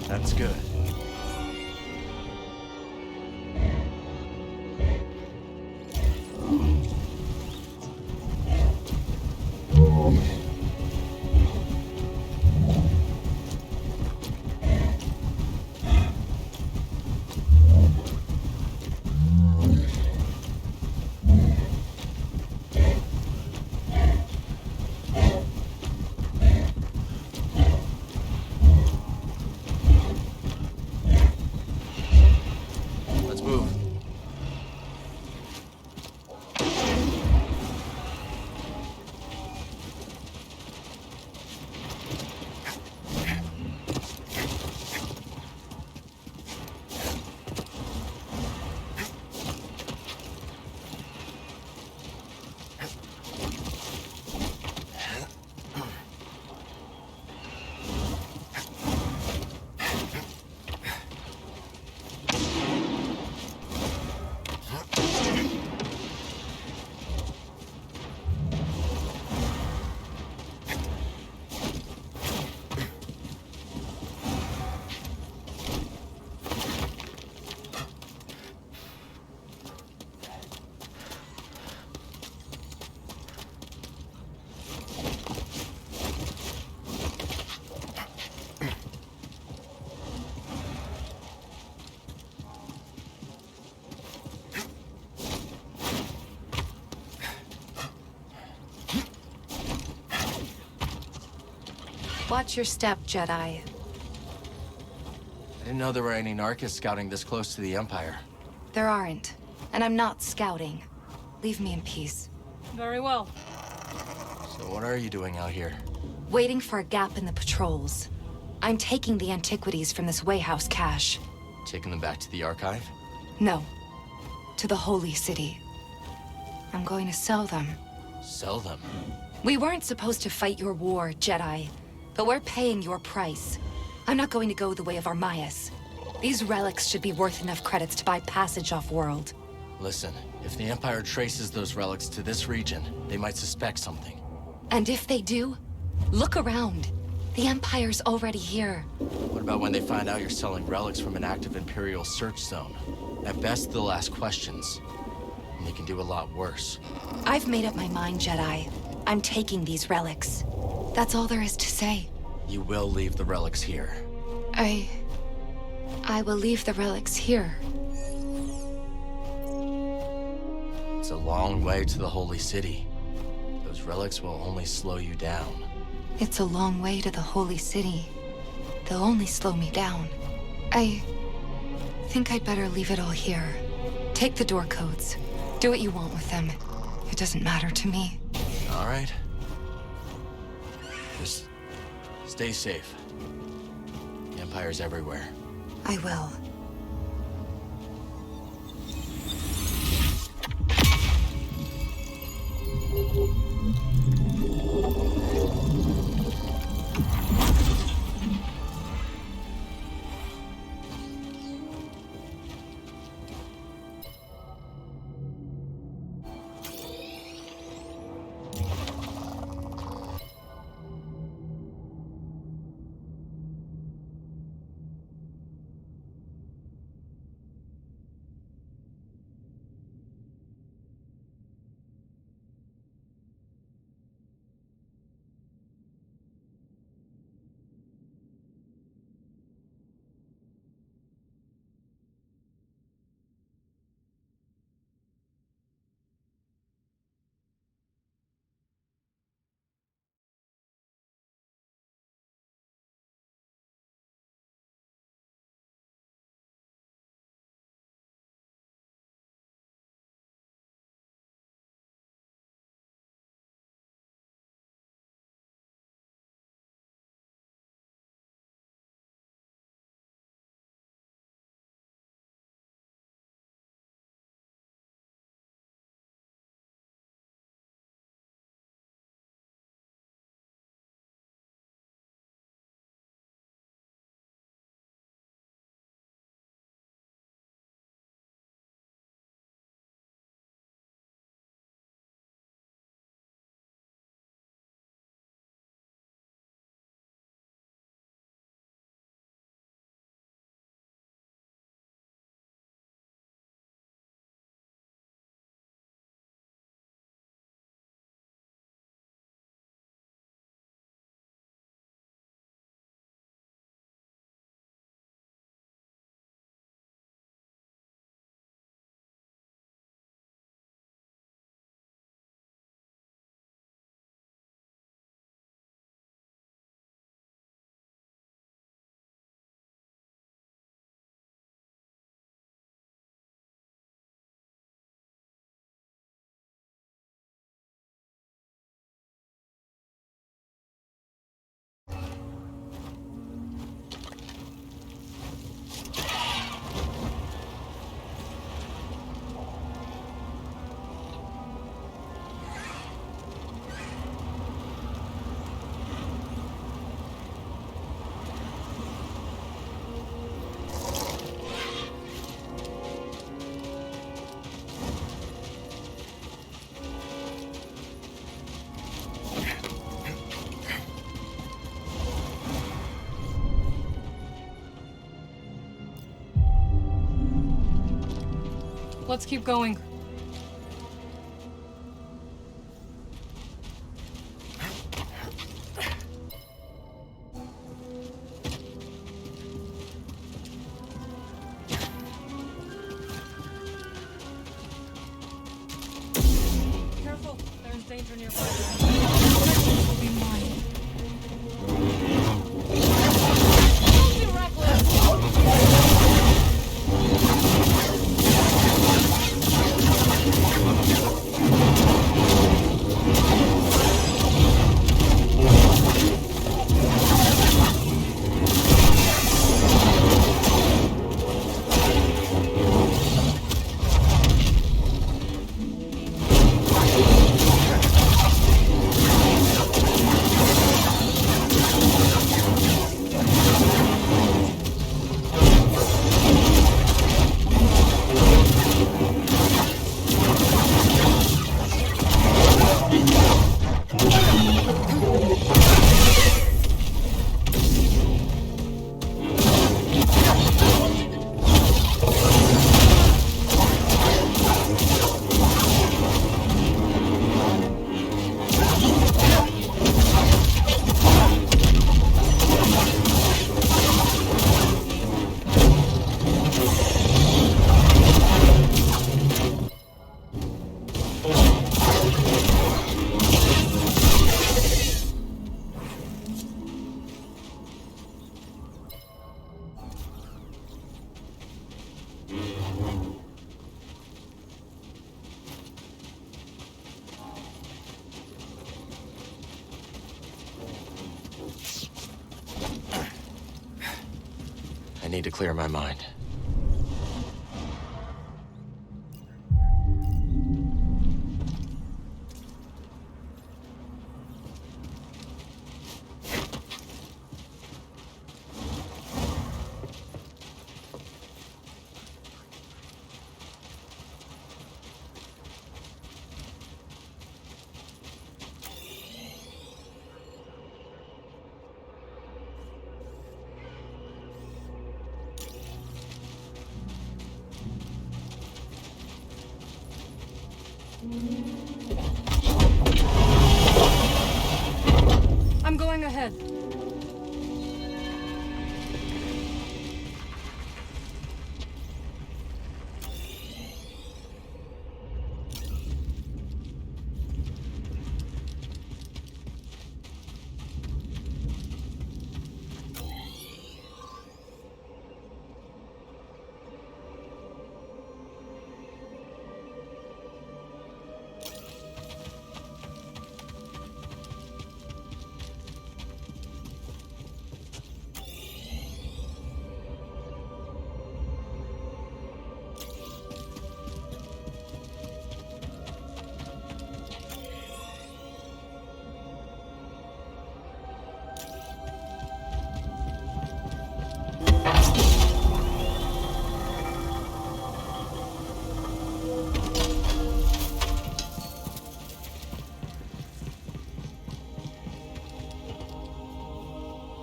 That's good. Let's move. Watch your step, Jedi. I didn't know there were any Narcus scouting this close to the Empire. There aren't. And I'm not scouting. Leave me in peace. Very well. So what are you doing out here? Waiting for a gap in the patrols. I'm taking the antiquities from this Wayhouse cache. Taking them back to the archive? No. To the Holy City. I'm going to sell them. Sell them? We weren't supposed to fight your war, Jedi. But we're paying your price. I'm not going to go the way of Armaius. These relics should be worth enough credits to buy passage off-world. Listen, if the Empire traces those relics to this region, they might suspect something. And if they do, look around. The Empire's already here. What about when they find out you're selling relics from an active Imperial search zone? At best, they'll ask questions. And they can do a lot worse. I've made up my mind, Jedi. I'm taking these relics. That's all there is to say. You will leave the relics here. I will leave the relics here. It's a long way to the Holy City. Those relics will only slow you down. It's a long way to the Holy City. They'll only slow me down. I think I'd better leave it all here. Take the door codes. Do what you want with them. It doesn't matter to me. All right. Just stay safe. The Empire's everywhere. I will. Let's keep going. Careful, there's danger nearby. This will be mine. Don't be reckless! I need to clear my mind. I'm going ahead.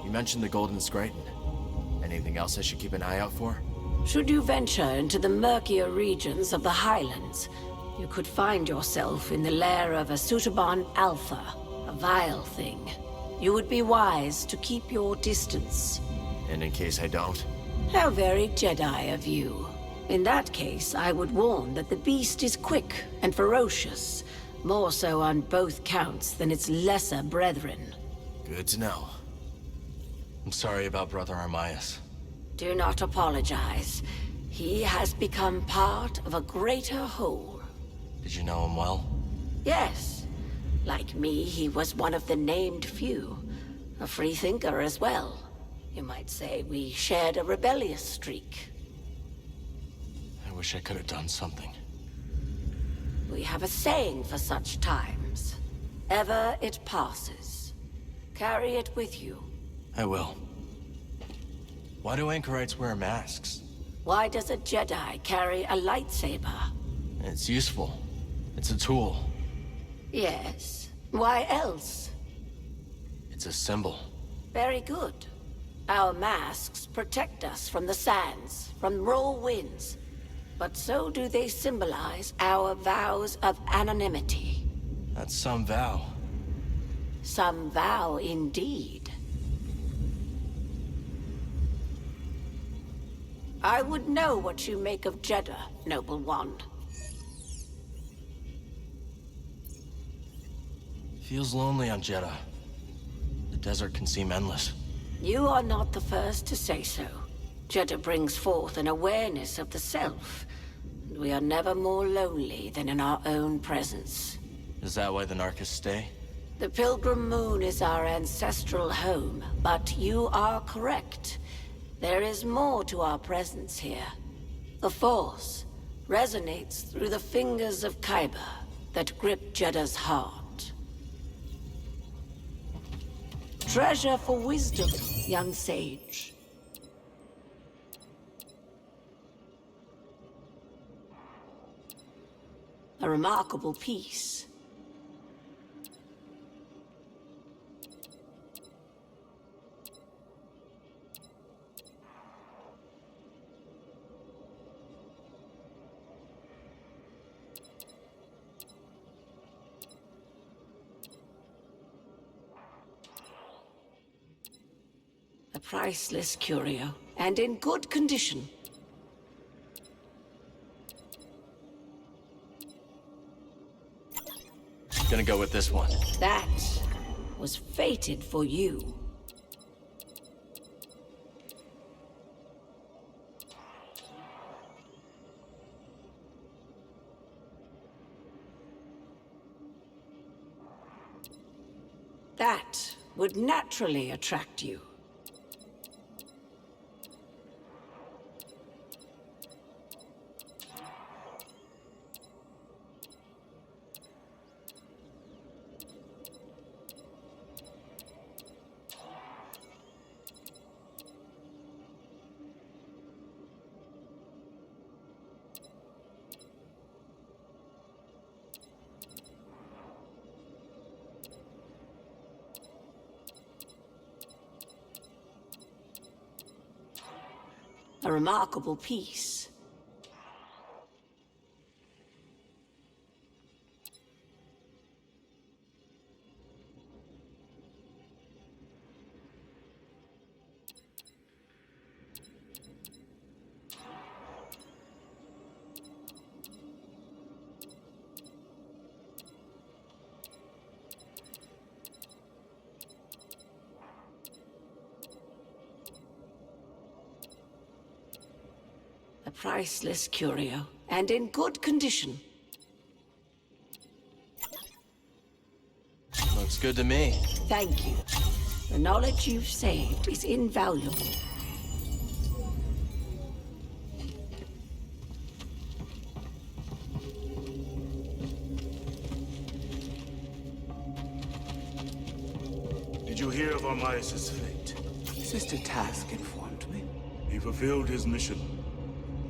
You mentioned the Golden Scraton. Anything else I should keep an eye out for? Should you venture into the murkier regions of the Highlands, you could find yourself in the lair of a Sutabon Alpha, a vile thing. You would be wise to keep your distance. And in case I don't? How very Jedi of you. In that case, I would warn that the beast is quick and ferocious, more so on both counts than its lesser brethren. Good to know. I'm sorry about Brother Armias. Do not apologize. He has become part of a greater whole. Did you know him well? Yes. Like me, he was one of the named few. A free thinker as well. You might say we shared a rebellious streak. I wish I could have done something. We have a saying for such times. Ever it passes. Carry it with you. I will. Why do anchorites wear masks? Why does a Jedi carry a lightsaber? It's useful. It's a tool. Yes. Why else? It's a symbol. Very good. Our masks protect us from the sands, from raw winds. but so do they symbolize our vows of anonymity. That's some vow. Some vow indeed. I would know what you make of Jeddah, noble one. Feels lonely on Jeddah. The desert can seem endless. You are not the first to say so. Jeddah brings forth an awareness of the self, and we are never more lonely than in our own presence. Is that why the Narcas stay? The Pilgrim Moon is our ancestral home, but you are correct. There is more to our presence here. The Force resonates through the fingers of Kyber that grip Jeddah's heart. Treasure for wisdom, young sage. A remarkable piece. A priceless curio, and in good condition. Gonna go with this one. That was fated for you. That would naturally attract you. A remarkable piece. A priceless curio, and in good condition. Looks good to me. Thank you. The knowledge you've saved is invaluable. Did you hear of Armias' fate? Sister Task informed me. He fulfilled his mission.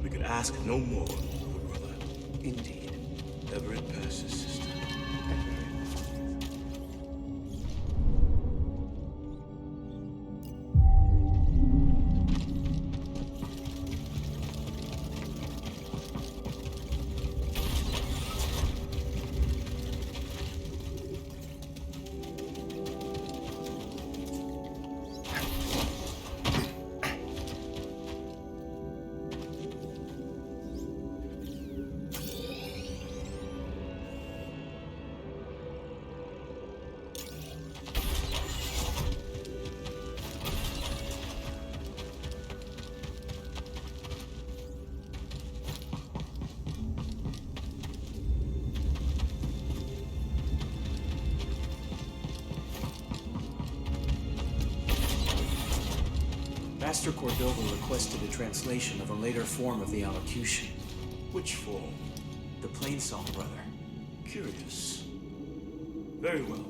We can ask no more, good brother. Indeed. Ever it passes, sister. Master Cordova requested a translation of a later form of the allocution. Which form? The Plainsong brother. Curious. Very well.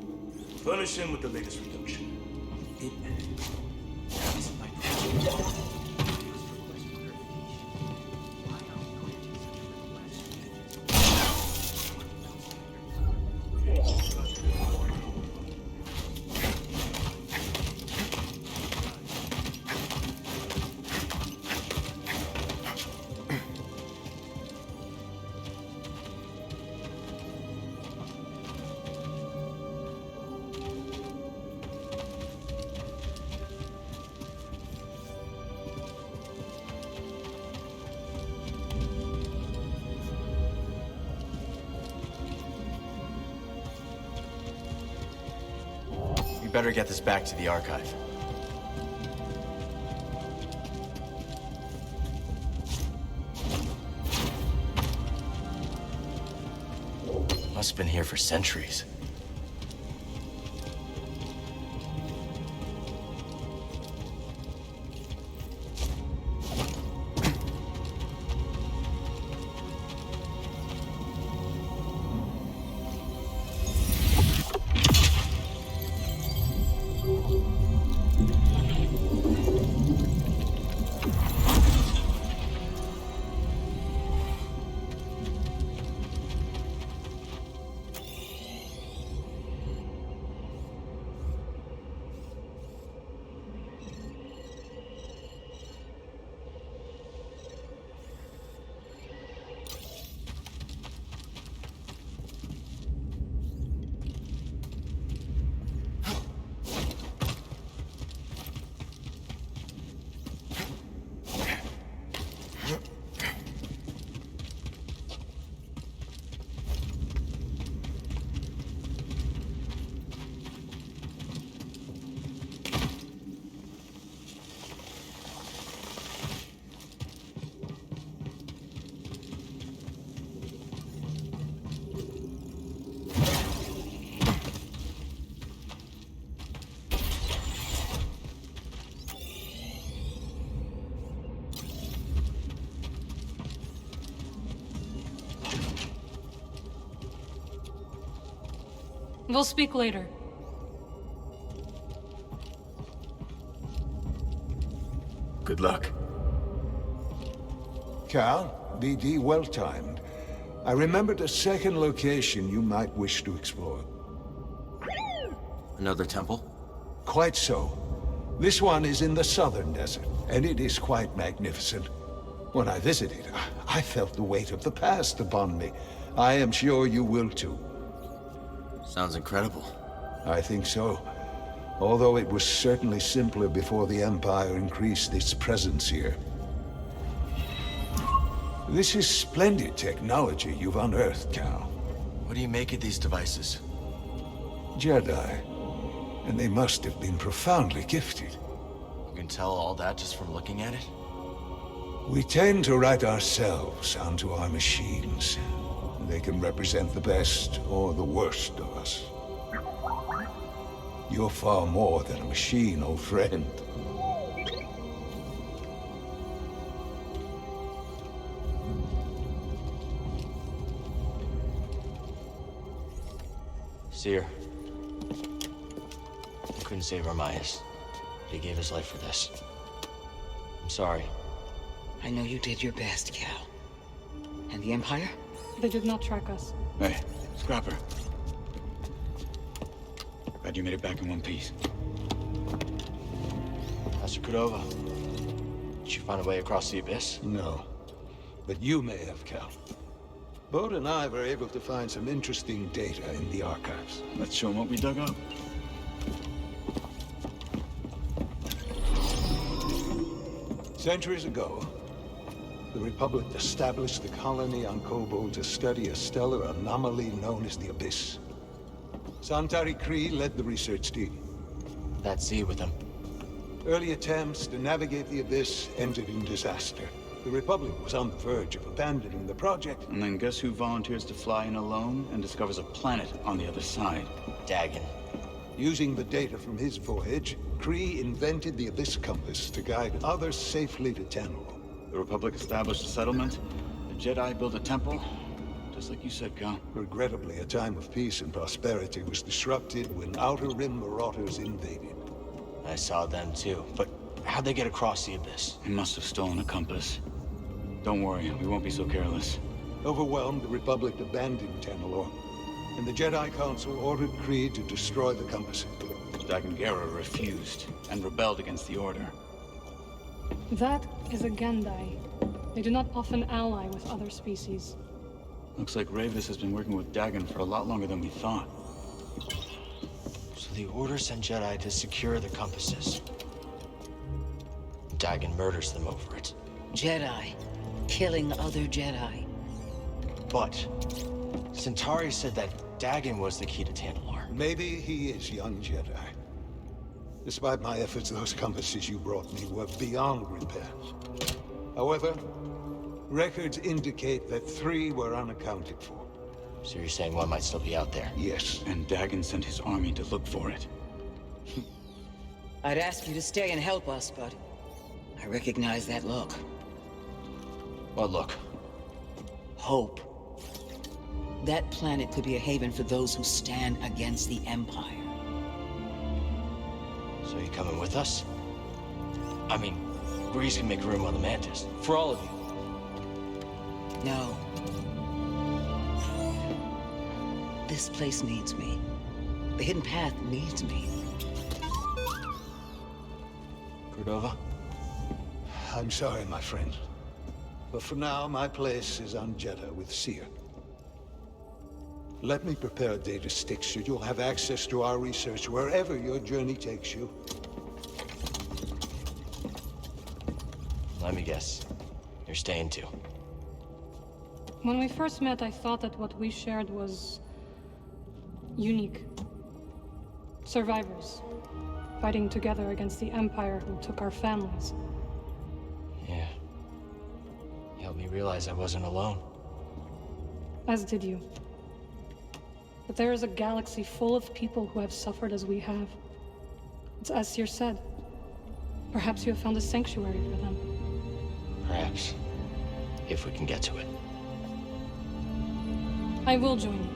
Furnish him with the latest reduction. It isn't my project. better get this back to the archive. Must have been here for centuries. We'll speak later. Good luck. Cal, BD, well-timed. I remembered a second location you might wish to explore. Another temple? Quite so. This one is in the southern desert, and it is quite magnificent. When I visited, I felt the weight of the past upon me. I am sure you will too. Sounds incredible. I think so. Although it was certainly simpler before the Empire increased its presence here. This is splendid technology you've unearthed, Cal. What do you make of these devices? Jedi. And they must have been profoundly gifted. You can tell all that just from looking at it? We tend to write ourselves onto our machines. They can represent the best or the worst of us. You're far more than a machine, old friend. Seer. I couldn't save Armias. He gave his life for this. I'm sorry. I know you did your best, Cal. And the Empire? They did not track us. Hey, Scrapper. Glad you made it back in one piece. Master Cordova. Did you find a way across the abyss? No. But you may have, Cal. Bode and I were able to find some interesting data in the archives. Let's show them what we dug up. Centuries ago, the Republic established a colony on Kobold to study a stellar anomaly known as the Abyss. Santari Khri led the research team. That Z with him. Early attempts to navigate the Abyss ended in disaster. The Republic was on the verge of abandoning the project. And then guess who volunteers to fly in alone and discovers a planet on the other side? Dagon. Using the data from his voyage, Khri invented the Abyss Compass to guide others safely to Tantalor. The Republic established a settlement. The Jedi built a temple. Just like you said, Cal. Regrettably, a time of peace and prosperity was disrupted when Outer Rim marauders invaded. I saw them too, but how'd they get across the abyss? He must have stolen a compass. Don't worry, we won't be so careless. Overwhelmed, the Republic abandoned Tantalor, and the Jedi Council ordered Khri to destroy the compass. Dagon Gera refused and rebelled against the Order. That is a Gendai. They do not often ally with other species. Looks like Ravis has been working with Dagon for a lot longer than we thought. So the Order sent Jedi to secure the compasses. Dagon murders them over it. Jedi. Killing other Jedi. But Centauri said that Dagon was the key to Tantalor. Maybe he is young Jedi, Despite my efforts, those compasses you brought me were beyond repair. However, records indicate that 3 were unaccounted for. So you're saying one might still be out there? Yes. And Dagon sent his army to look for it. I'd ask you to stay and help us, but I recognize that look. What look? Hope. That planet could be a haven for those who stand against the Empire. So you coming with us? I mean, Grease can make room on the Mantis. For all of you. No. This place needs me. The Hidden Path needs me. Cordova? I'm sorry, my friend. But for now, my place is on Jeddah with Seer. Let me prepare a data stick so you'll have access to our research wherever your journey takes you. Let me guess. You're staying too. When we first met, I thought that what we shared was unique. Survivors, fighting together against the Empire who took our families. Yeah. You helped me realize I wasn't alone. As did you. But there is a galaxy full of people who have suffered as we have. It's as Seer said. Perhaps you have found a sanctuary for them. Perhaps. If we can get to it. I will join you.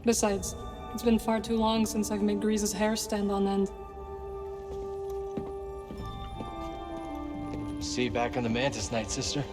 Besides, it's been far too long since I've made Grease's hair stand on end. See you back on the Mantis, Night Sister.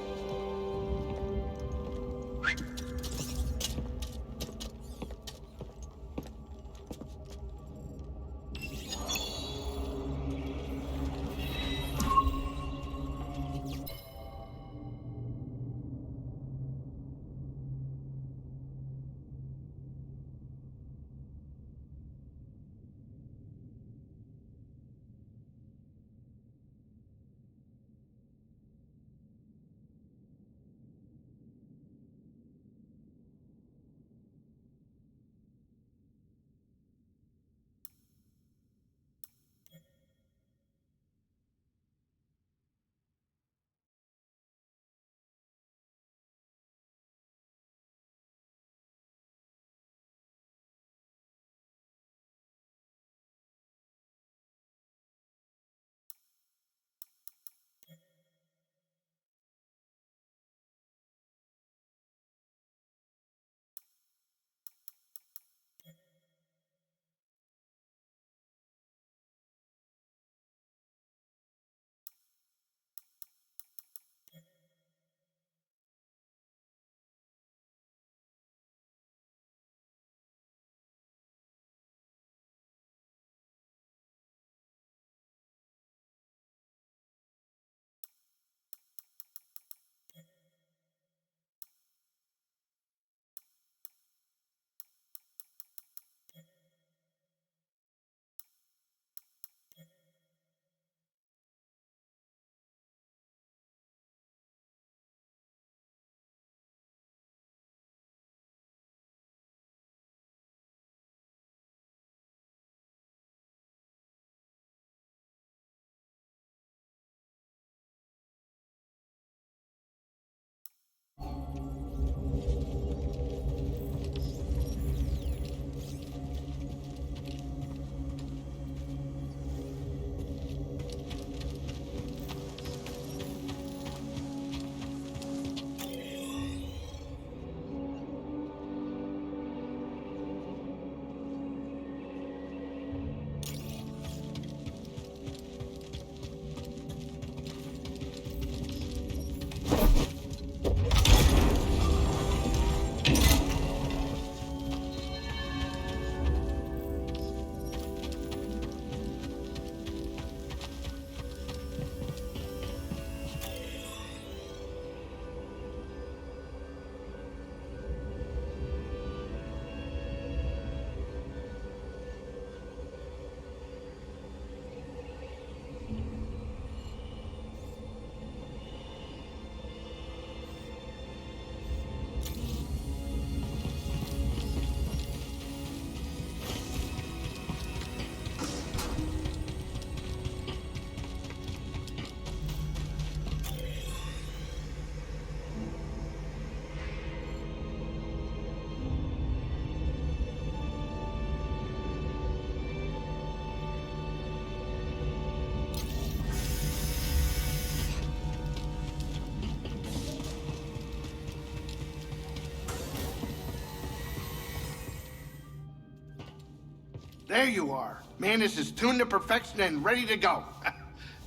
There you are. Manus is tuned to perfection and ready to go.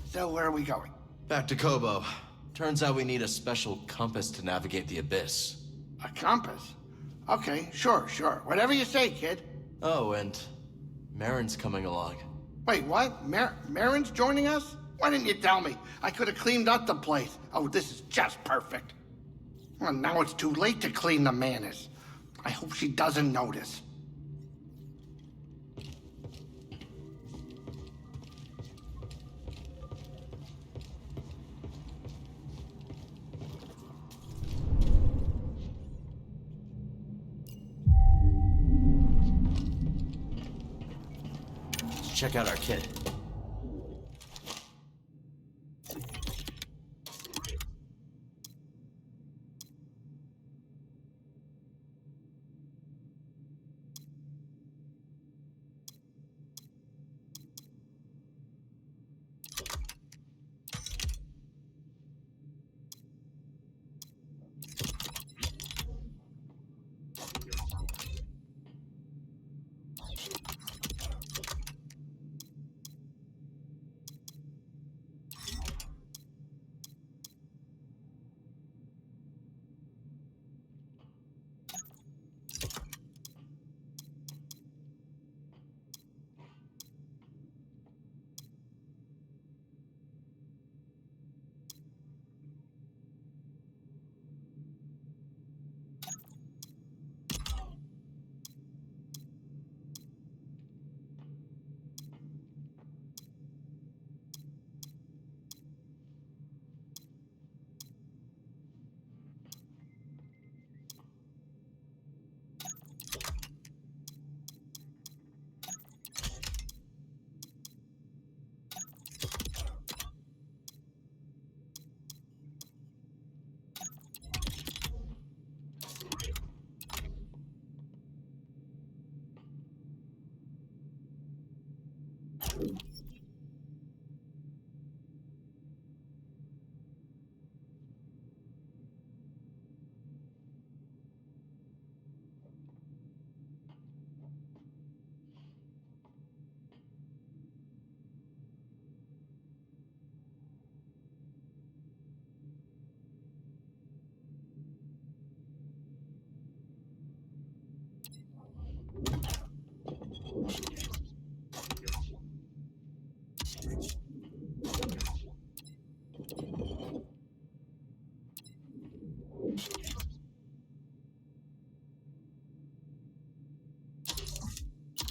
So where are we going? Back to Kobo. Turns out we need a special compass to navigate the abyss. A compass? Okay, sure. Whatever you say, kid. Oh, and Marin's coming along. Wait, what? Marin's joining us? Why didn't you tell me? I could have cleaned up the place. Oh, this is just perfect. Well, now it's too late to clean the Manus. I hope she doesn't notice. Let's check out our kit.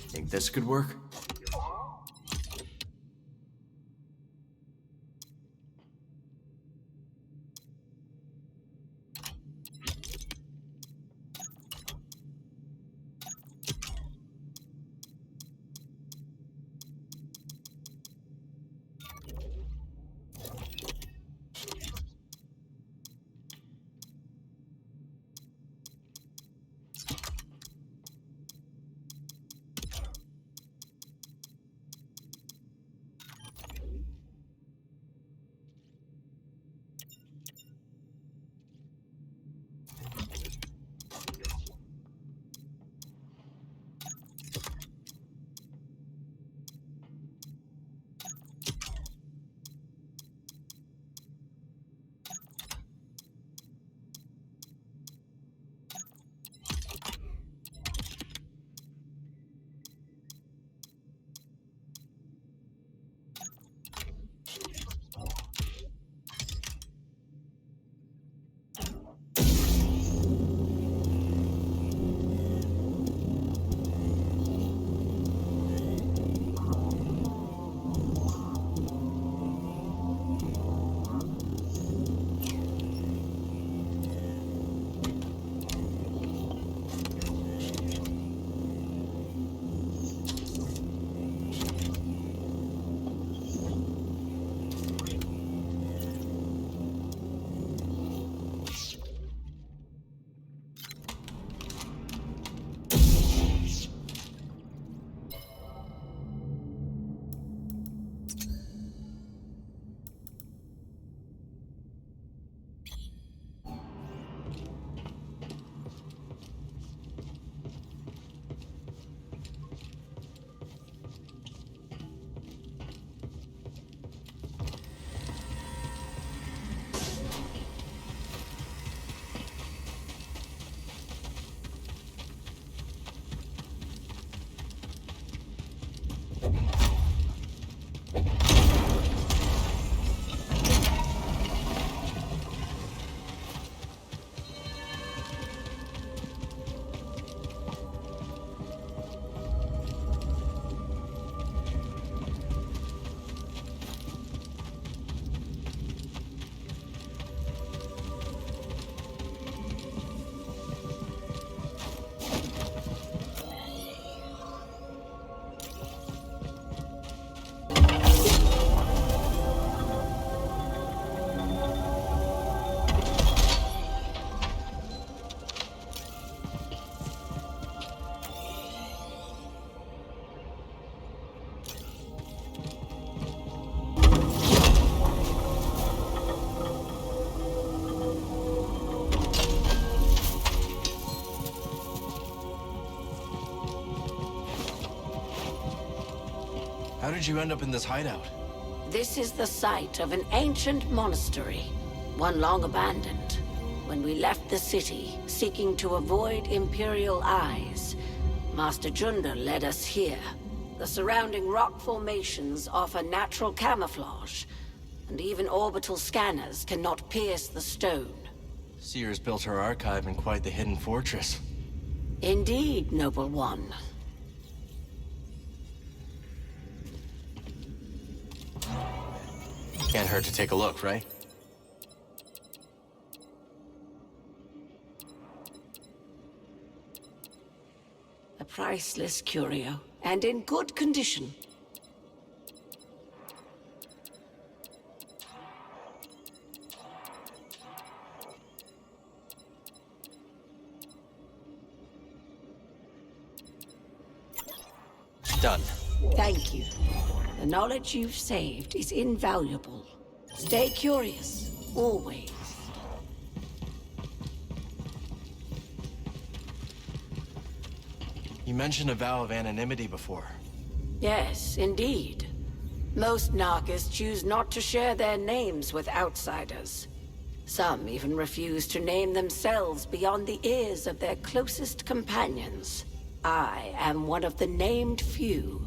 Think this could work? did you end up in this hideout? This is the site of an ancient monastery, one long abandoned. When we left the city, seeking to avoid Imperial eyes, Master Junda led us here. The surrounding rock formations offer natural camouflage, and even orbital scanners cannot pierce the stone. Seer's built her archive in quite the hidden fortress. Indeed, noble one. Can't hurt to take a look, right? A priceless curio, and in good condition. Done. Thank you. The knowledge you've saved is invaluable. Stay curious, always. You mentioned a vow of anonymity before. Yes, indeed. Most Narcas choose not to share their names with outsiders. Some even refuse to name themselves beyond the ears of their closest companions. I am one of the named few.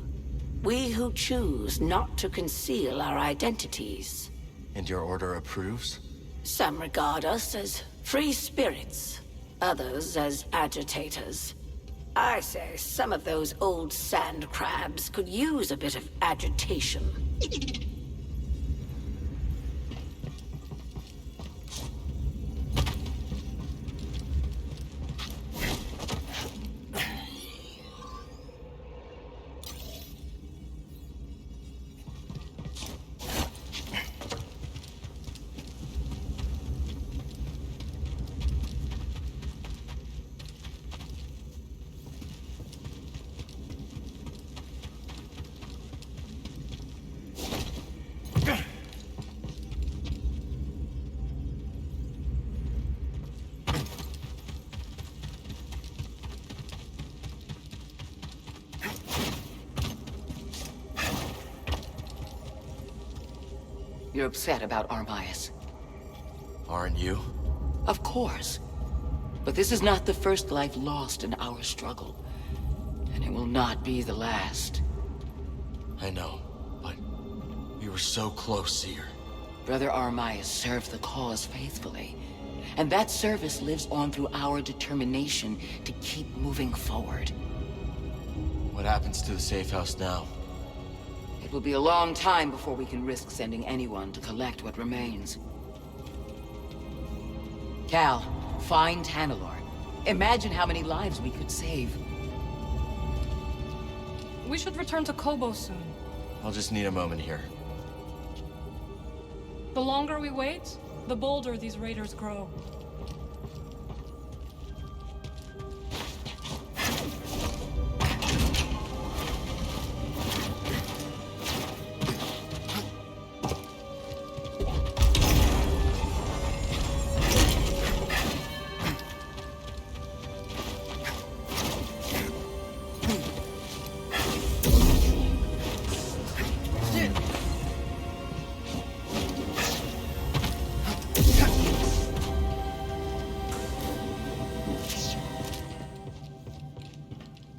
We who choose not to conceal our identities. And your order approves? Some regard us as free spirits, others as agitators. I say some of those old sand crabs could use a bit of agitation. You're upset about Armias. Aren't you? Of course. But this is not the first life lost in our struggle. And it will not be the last. I know, but we were so close, Seer. Brother Armias served the cause faithfully. And that service lives on through our determination to keep moving forward. What happens to the safe house now? It will be a long time before we can risk sending anyone to collect what remains. Cal, find Hannelore. Imagine how many lives we could save. We should return to Kobo soon. I'll just need a moment here. The longer we wait, the bolder these raiders grow.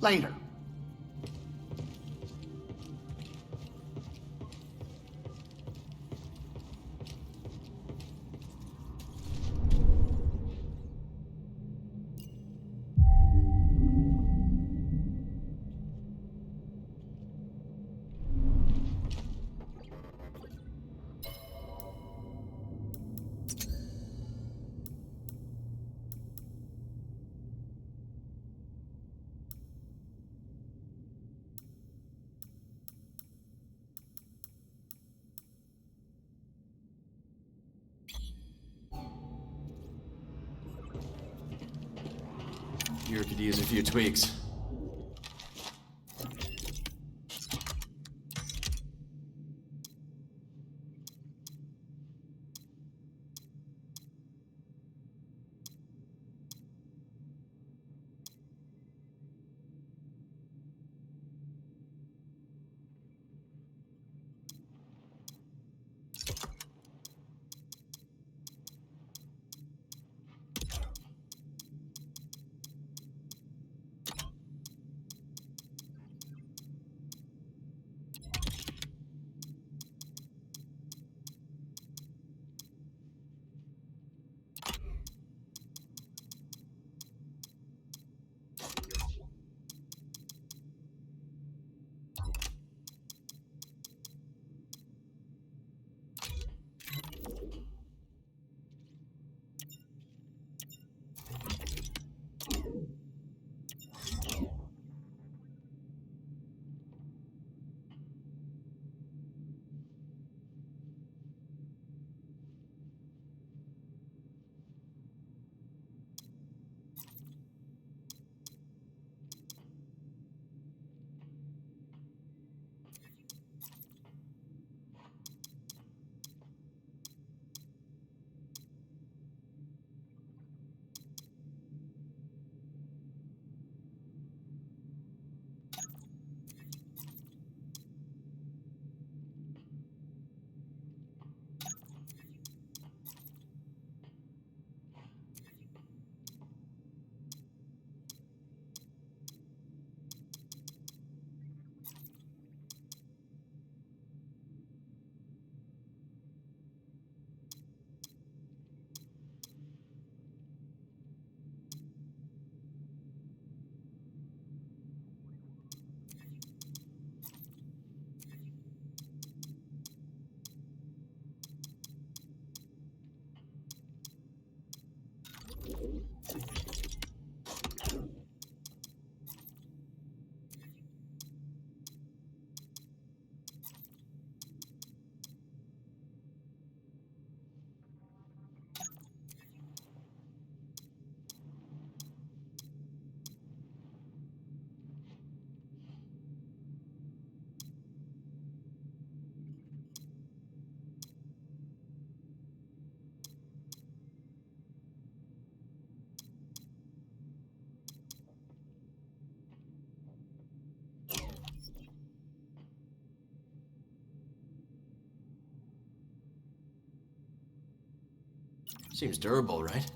Later. Here could use a few tweaks. Seems durable, right?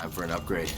Time for an upgrade.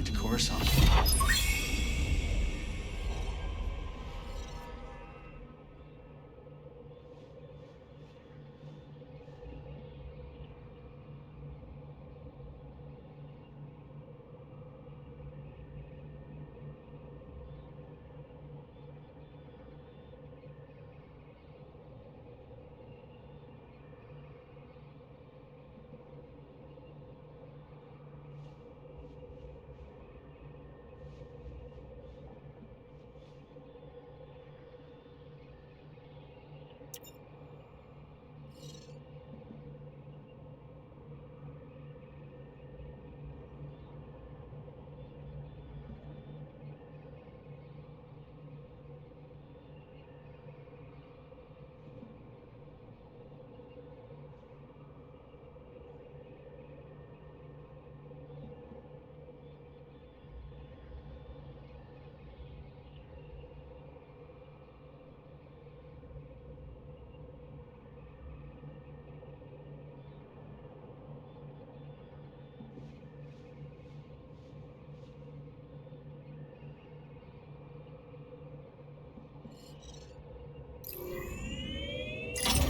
back to Coruscant.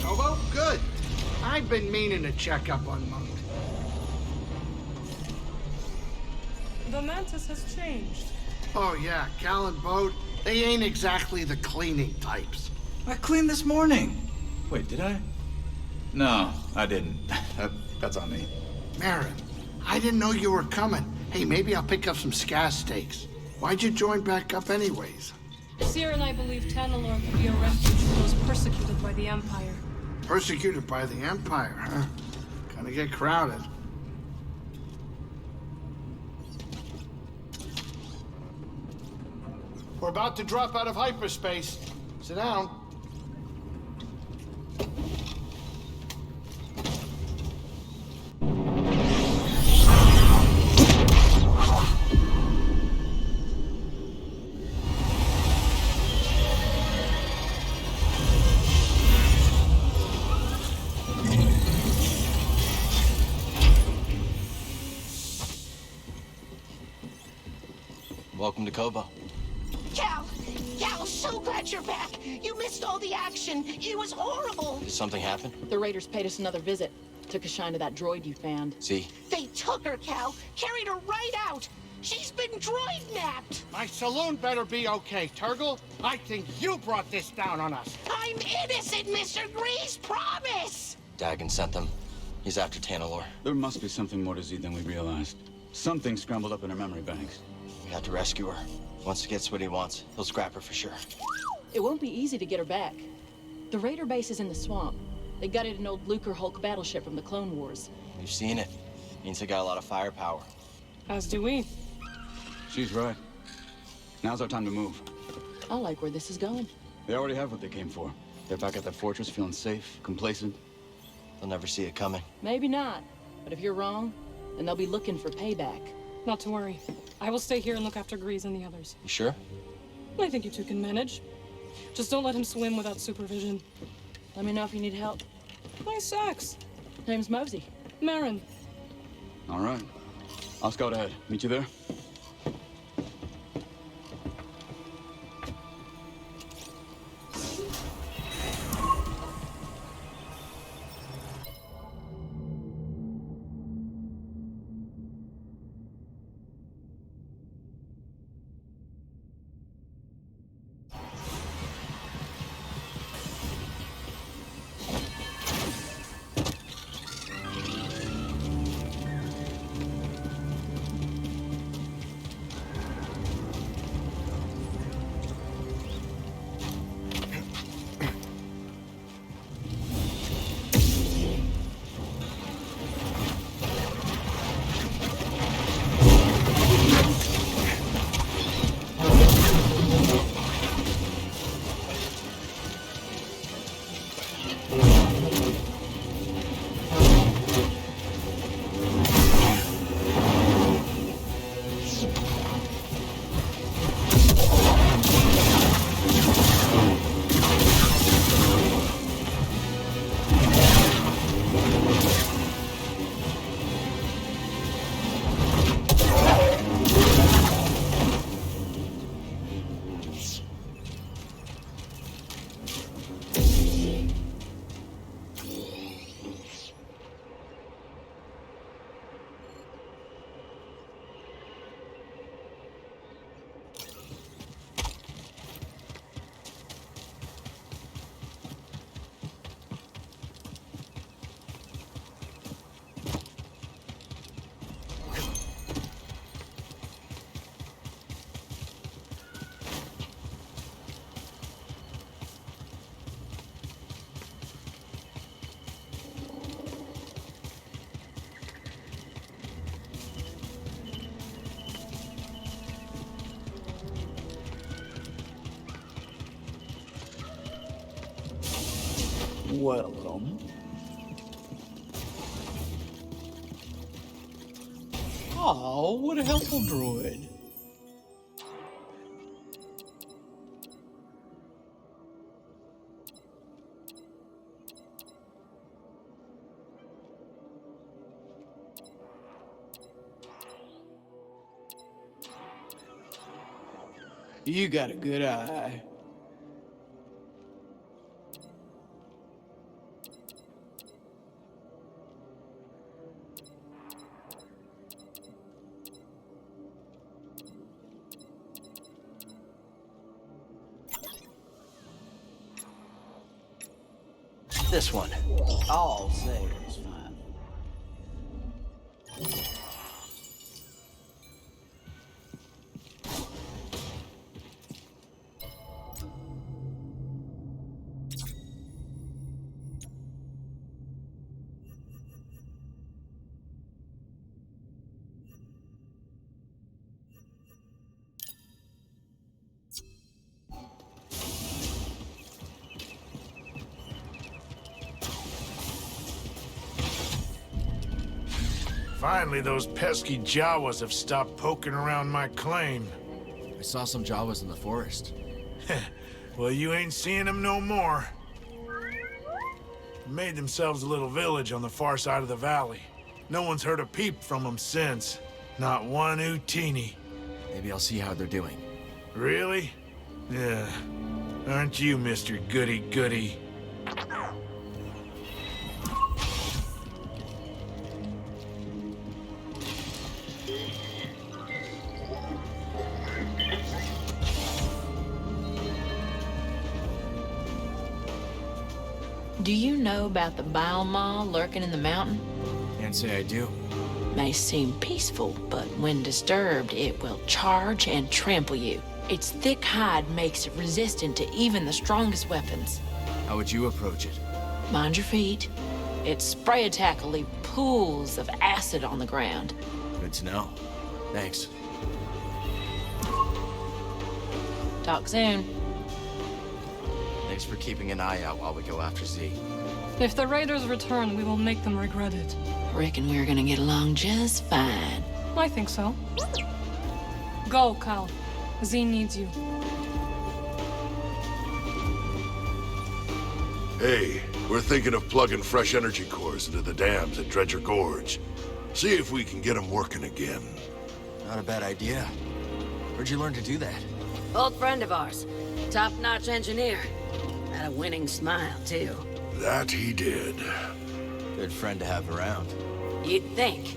Kobo, good. I've been meaning to check up on Monk. The Mantis has changed. Oh yeah, Cal and Bode, they ain't exactly the cleaning types. I cleaned this morning. Wait, did I? No, I didn't. That's on me. Marin, I didn't know you were coming. Hey, maybe I'll pick up some scat steaks. Why'd you join back up anyways? Seer and I believe Tanalorr could be a refuge for those persecuted by the Empire. Persecuted by the Empire, huh? Gonna get crowded. We're about to drop out of hyperspace. Sit down. Welcome to Kobo. Cal, so glad you're back. You missed all the action. It was horrible. Did something happen? The Raiders paid us another visit. Took a shine to that droid you found. See? They took her, Cal. Carried her right out. She's been droid-napped. My saloon better be okay, Turgle. I think you brought this down on us. I'm innocent, Mr. Grease. Promise. Dagon sent them. He's after Tanalorr. There must be something more to Z than we realized. Something scrambled up in her memory banks. We have to rescue her. Once he gets what he wants, he'll scrap her for sure. It won't be easy to get her back. The Raider base is in the swamp. They gutted an old Lucre Hulk battleship from the Clone Wars. We've seen it. Means they got a lot of firepower. As do we. She's right. Now's our time to move. I like where this is going. They already have what they came for. They're back at the fortress, feeling safe, complacent. They'll never see it coming. Maybe not. But if you're wrong, then they'll be looking for payback. Not to worry. I will stay here and look after Grease and the others. You sure? I think you two can manage. Just don't let him swim without supervision. Let me know if you need help. Nice sex. Name's Mosey. Marin. All right. I'll scout ahead. Meet you there? Welcome. Oh, what a helpful droid. You got a good eye. This one. I'll say it's fine. Finally, those pesky Jawas have stopped poking around my claim. I saw some Jawas in the forest. Well, you ain't seeing them no more. Made themselves a little village on the far side of the valley. No one's heard a peep from them since. Not one Utini. Maybe I'll see how they're doing. Really? Yeah. Aren't you, Mr. Goody-Goody? Do you know about the bile maw lurking in the mountain? Can't say I do. May seem peaceful, but when disturbed, it will charge and trample you. Its thick hide makes it resistant to even the strongest weapons. How would you approach it? Mind your feet. Its spray attack will leave pools of acid on the ground. Good to know. Thanks. Talk soon. Thanks for keeping an eye out while we go after Z. If the raiders return, we will make them regret it. Reckon we're gonna get along just fine. I think so. Go, Cal. Z needs you. Hey, we're thinking of plugging fresh energy cores into the dams at Dredger Gorge. See if we can get them working again. Not a bad idea. Where'd you learn to do that? Old friend of ours. Top-notch engineer. Had a winning smile, too. That he did. Good friend to have around. You'd think.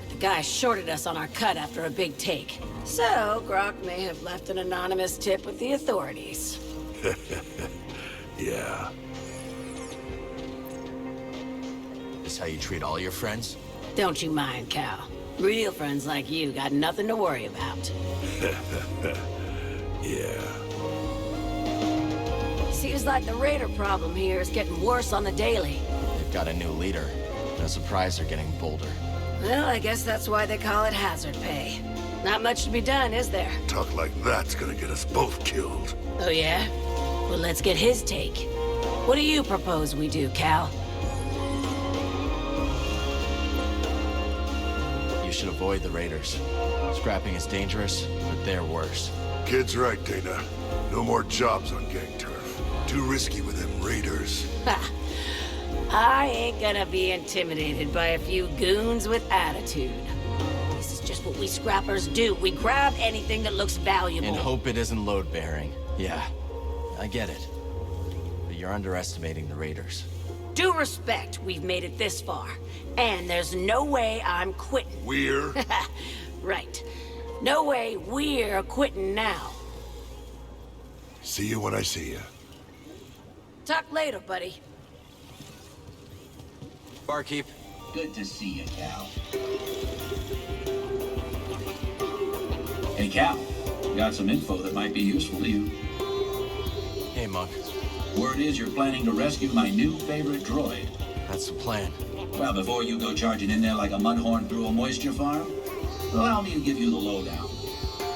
The guy shorted us on our cut after a big take. So, Grok may have left an anonymous tip with the authorities. Yeah. This how you treat all your friends? Don't you mind, Cal. Real friends like you got nothing to worry about. Yeah. Seems like the raider problem here is getting worse on the daily. They've got a new leader. No surprise they're getting bolder. Well, I guess that's why they call it hazard pay. Not much to be done, is there? Talk like that's gonna get us both killed. Oh, yeah? Well, let's get his take. What do you propose we do, Cal? You should avoid the raiders. Scrapping is dangerous, but they're worse. Kid's right, Dana. No more jobs on gang turf. Too risky with them raiders. Ha! I ain't gonna be intimidated by a few goons with attitude. This is just what we scrappers do. We grab anything that looks valuable. And hope it isn't load-bearing. Yeah, I get it. But you're underestimating the raiders. Due respect, we've made it this far. And there's no way I'm quitting. We're? Right. No way we're quitting now. See you when I see you. Talk later, buddy. Barkeep. Good to see you, Cal. Hey, Cal. Got some info that might be useful to you. Hey, Monk. Word is you're planning to rescue my new favorite droid. That's the plan. Well, before you go charging in there like a mudhorn through a moisture farm, allow me to give you the lowdown.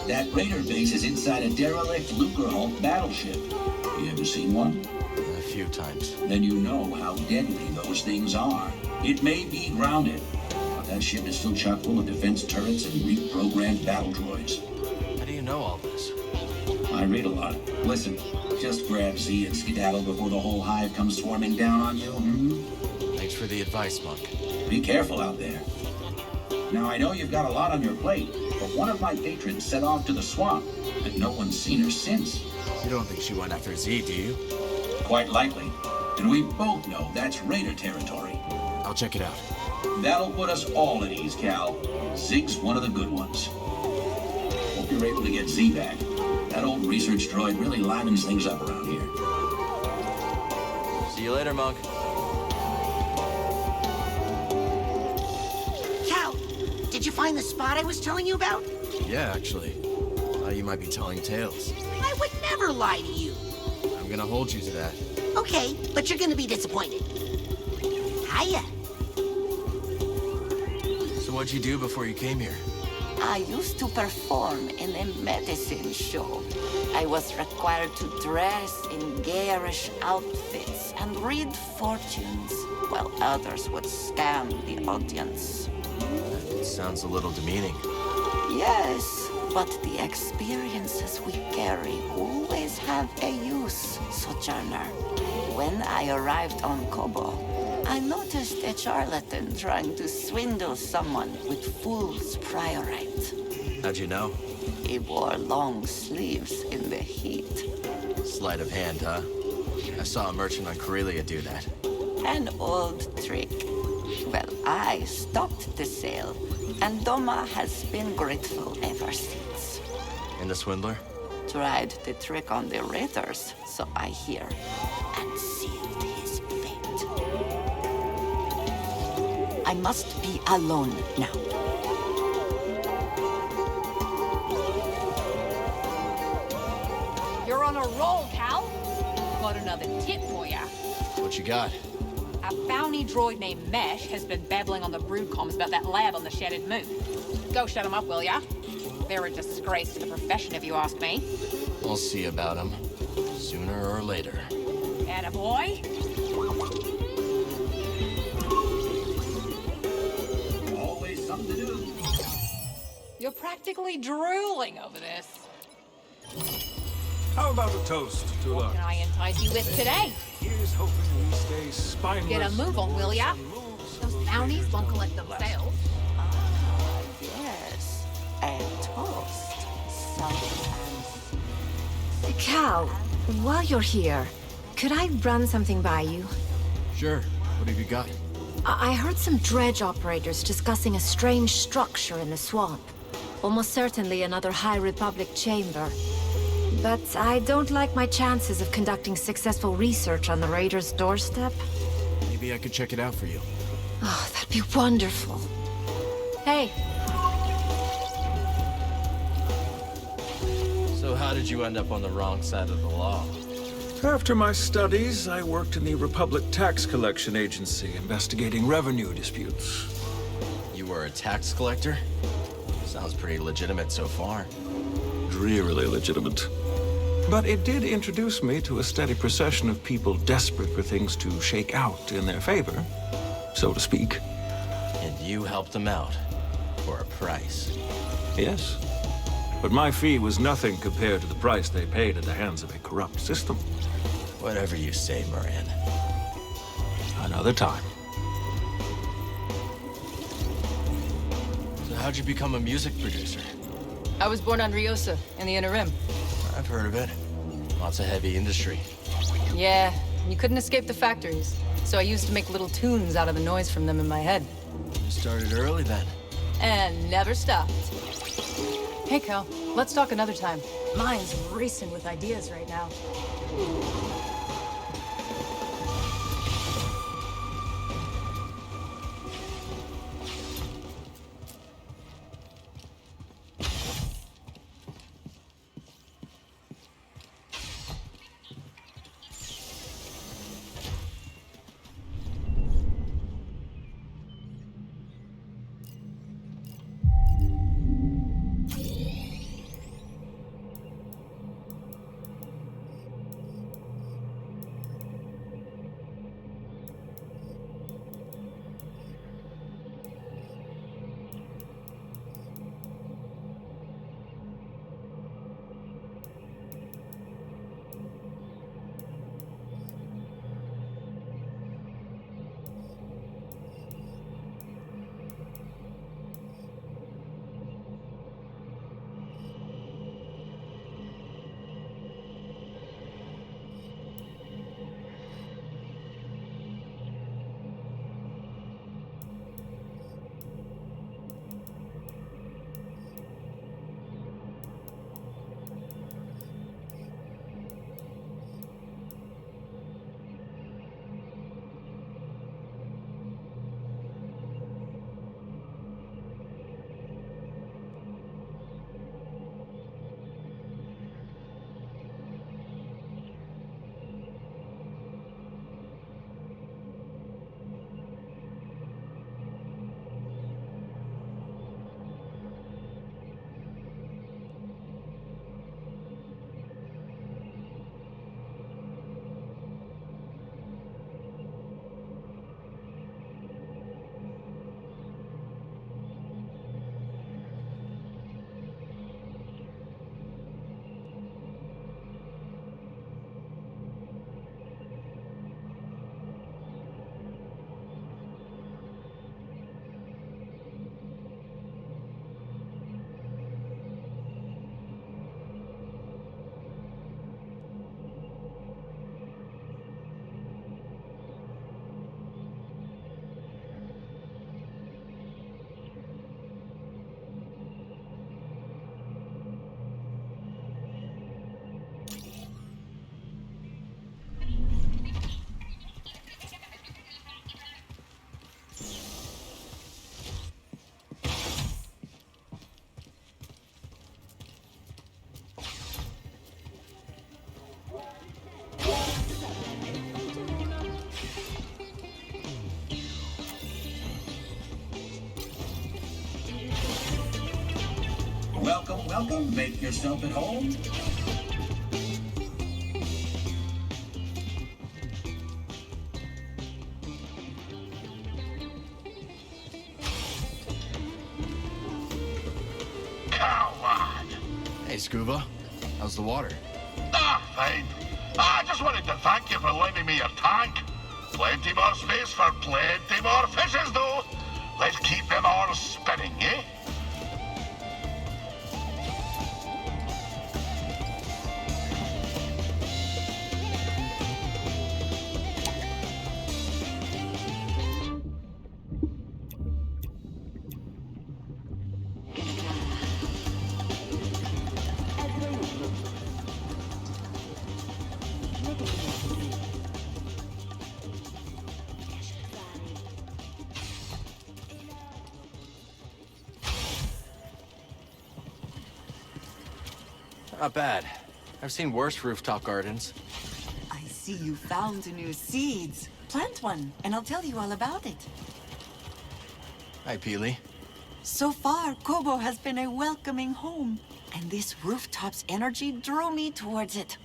That raider base is inside a derelict Lucrehulk battleship. You ever seen one? I few times. Then you know how deadly those things are. It may be grounded, but that ship is still chock full of defense turrets and reprogrammed battle droids. How do you know all this? I read a lot. Listen, just grab Z and skedaddle before the whole hive comes swarming down on you, Thanks for the advice, Monk. Be careful out there. Now, I know you've got a lot on your plate, but one of my patrons set off to the swamp, and no one's seen her since. You don't think she went after Z, do you? Quite likely. And we both know that's Raider territory. I'll check it out. That'll put us all at ease, Cal. Zig's one of the good ones. Hope you're able to get Z back. That old research droid really livens things up around here. See you later, Monk. Cal, did you find the spot I was telling you about? Yeah, actually. Thought you might be telling tales. I would never lie to you. I'm gonna hold you to that. Okay, but you're gonna be disappointed. Hiya. So what'd you do before you came here? I used to perform in a medicine show. I was required to dress in garish outfits and read fortunes, while others would scam the audience. That sounds a little demeaning. Yes, but the experiences we carry always have a use, Sojourner. When I arrived on Kobo, I noticed a charlatan trying to swindle someone with fool's priorite. How'd you know? He wore long sleeves in the heat. Sleight of hand, huh? I saw a merchant on Corellia do that. An old trick. Well, I stopped the sale, and Doma has been grateful ever since. And the swindler? Tried the trick on the Raiders, so I hear, and sealed his fate. I must be alone now. You're on a roll, Cal. Got another tip for ya. What you got? A bounty droid named Mesh has been babbling on the brood comms about that lab on the Shattered Moon. Go shut him up, will ya? They're a disgrace to the profession, if you ask me. We'll see about him. Sooner or later. Attaboy. Always something to do. You're practically drooling over this. How about a toast to What luck? can I entice you with today? Here's hoping we stay spineless. Get a move on, will ya? Those bounties won't collect themselves. Yes, a toast. Sometimes. Cal, while you're here, could I run something by you? Sure. What have you got? I heard some dredge operators discussing a strange structure in the swamp. Almost certainly another High Republic chamber. But I don't like my chances of conducting successful research on the Raiders' doorstep. Maybe I could check it out for you. Oh, that'd be wonderful. Hey. So how did you end up on the wrong side of the law? After my studies, I worked in the Republic Tax Collection Agency, investigating revenue disputes. You were a tax collector? Sounds pretty legitimate so far. Drearily legitimate. But it did introduce me to a steady procession of people desperate for things to shake out in their favor, so to speak. And you helped them out for a price. Yes. But my fee was nothing compared to the price they paid at the hands of a corrupt system. Whatever you say, Moran. Another time. So how'd you become a music producer? I was born on Riosa, in the Inner Rim. I've heard of it. Lots of heavy industry. Yeah, you couldn't escape the factories. So I used to make little tunes out of the noise from them in my head. You started early then. And never stopped. Hey, Cal, let's talk another time. Mine's racing with ideas right now. welcome. Make yourself at home. Coward! Hey, Scuba. How's the water? Ah, fine. I just wanted to thank you for lending me your tank. Plenty more space for plenty more fishes, though. Let's keep them all spinning, eh? Not bad. I've seen worse rooftop gardens. I see you found new seeds. Plant one, and I'll tell you all about it. Hi, Peely. So far, Kobo has been a welcoming home, and this rooftop's energy drew me towards it.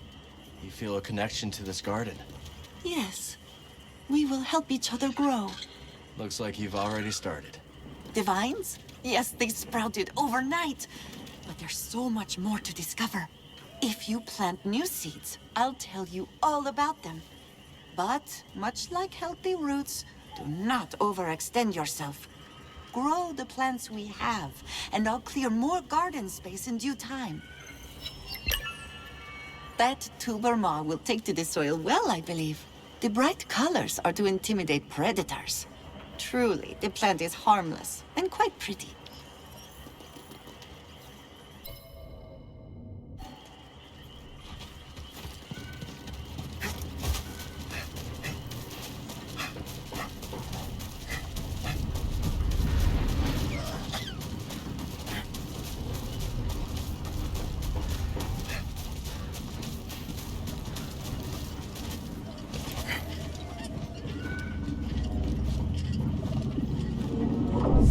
You feel a connection to this garden. Yes, we will help each other grow. Looks like you've already started. The vines? Yes, they sprouted overnight. But there's so much more to discover. If you plant new seeds, I'll tell you all about them. But, much like healthy roots, do not overextend yourself. Grow the plants we have, and I'll clear more garden space in due time. That tuber maw will take to the soil well, I believe. The bright colors are to intimidate predators. Truly, the plant is harmless and quite pretty.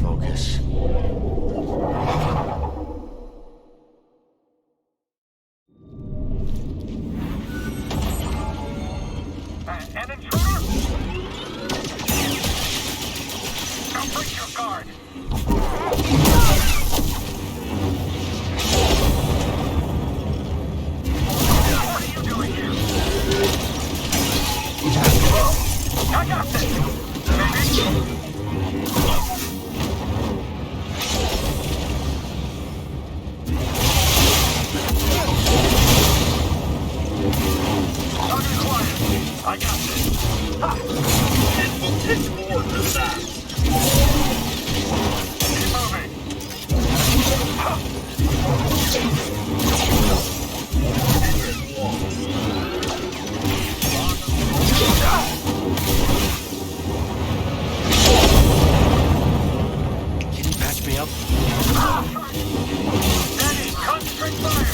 Focus. An intruder? Now break your guard. What are you doing here? I got this. I got this. Ha! It will take more than that. Keep moving. Can you patch me up? Steady, concentrate fire.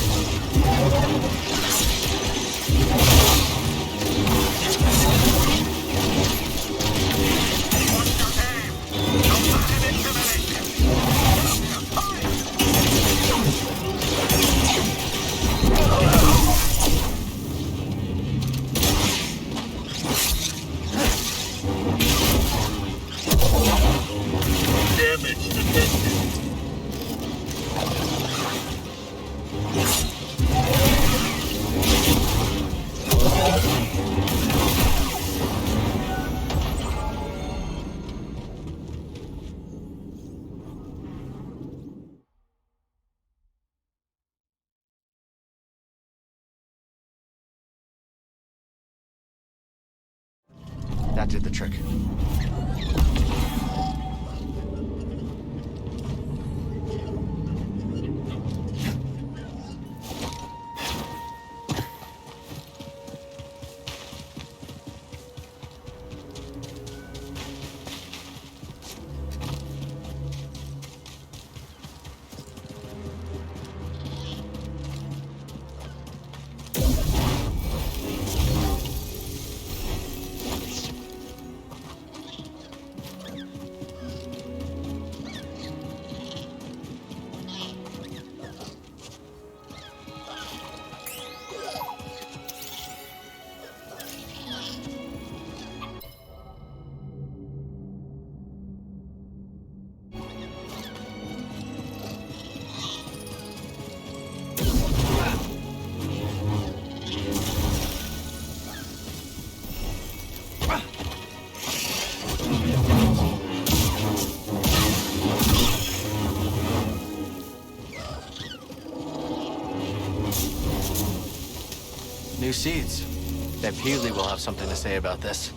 Damage detected. That did the trick. new seeds. Bet Peely will have something to say about this.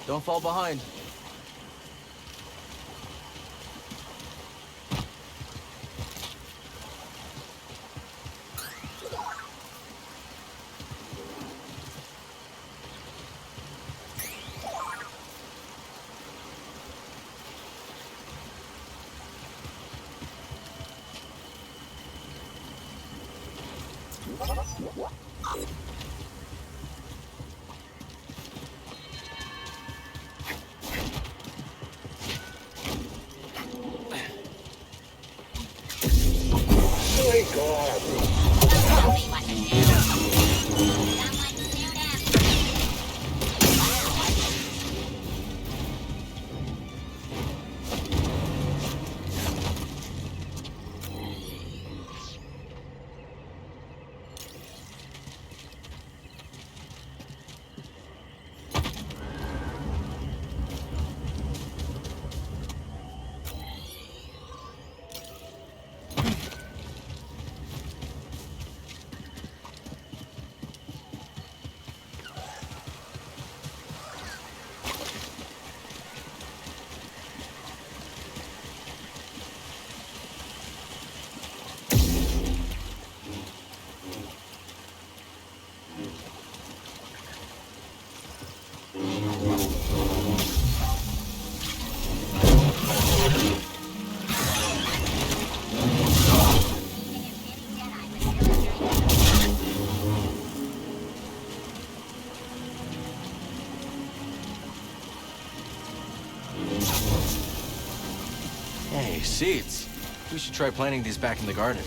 Don't fall behind. Hey, seeds. We should try planting these back in the garden.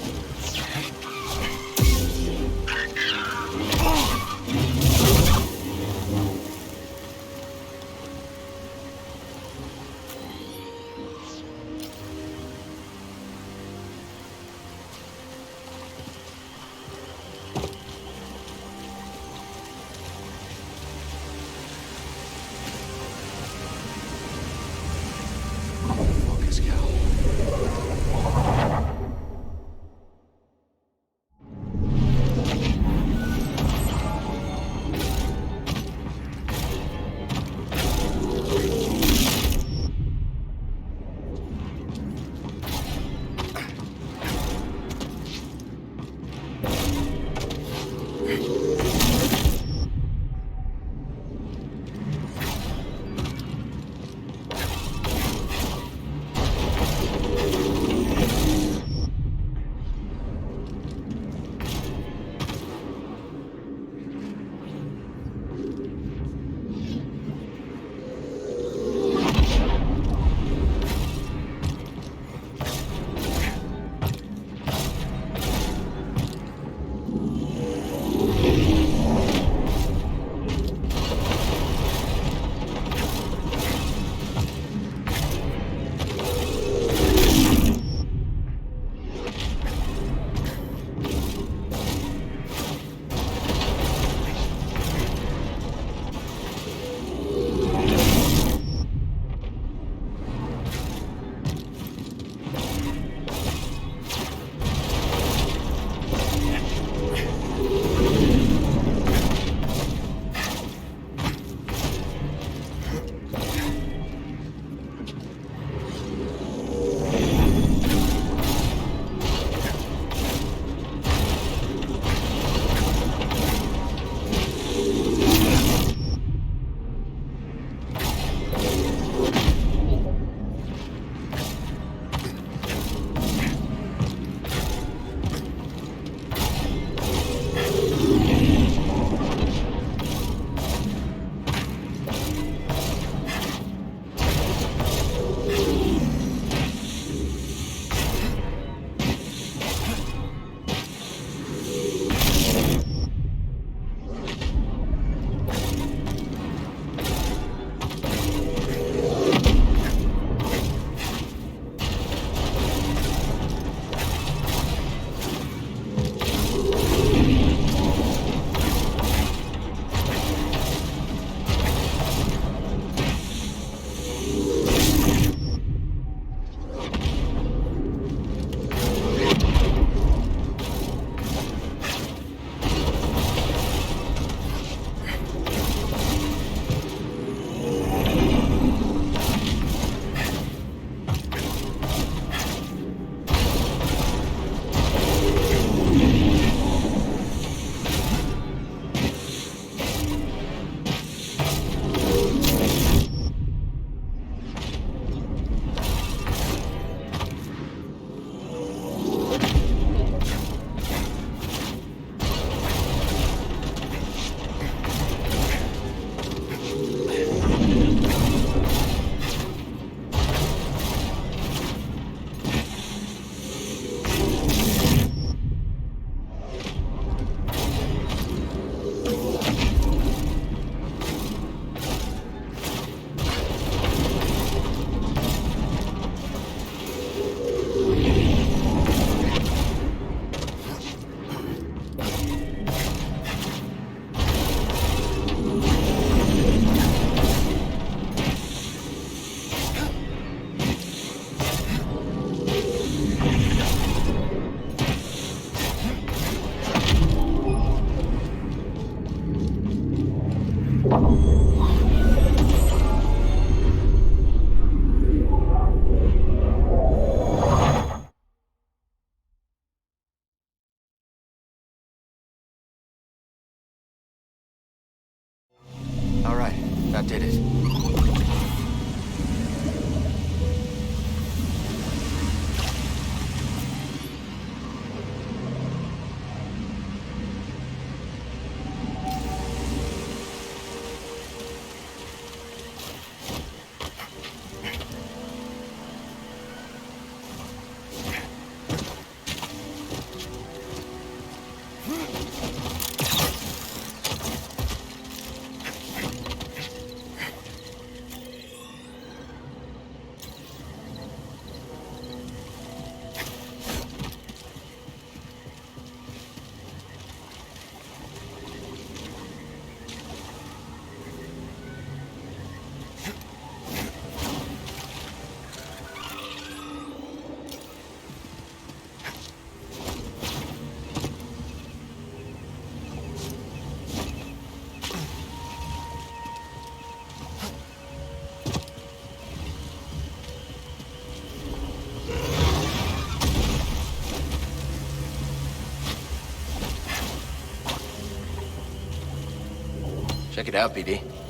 Check it out, BD.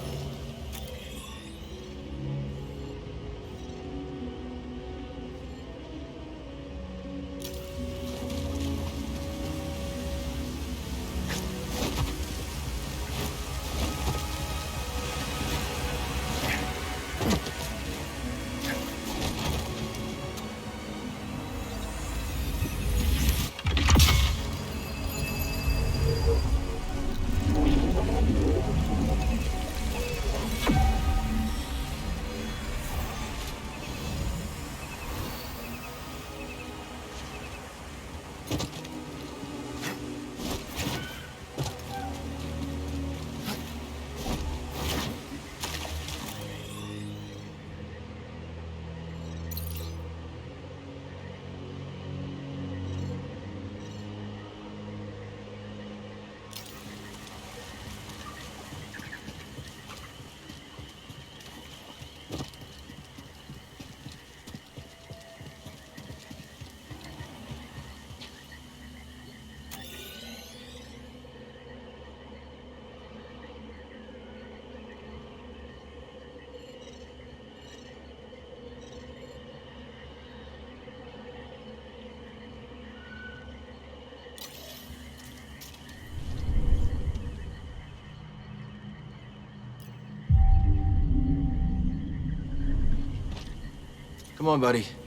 Come on, buddy.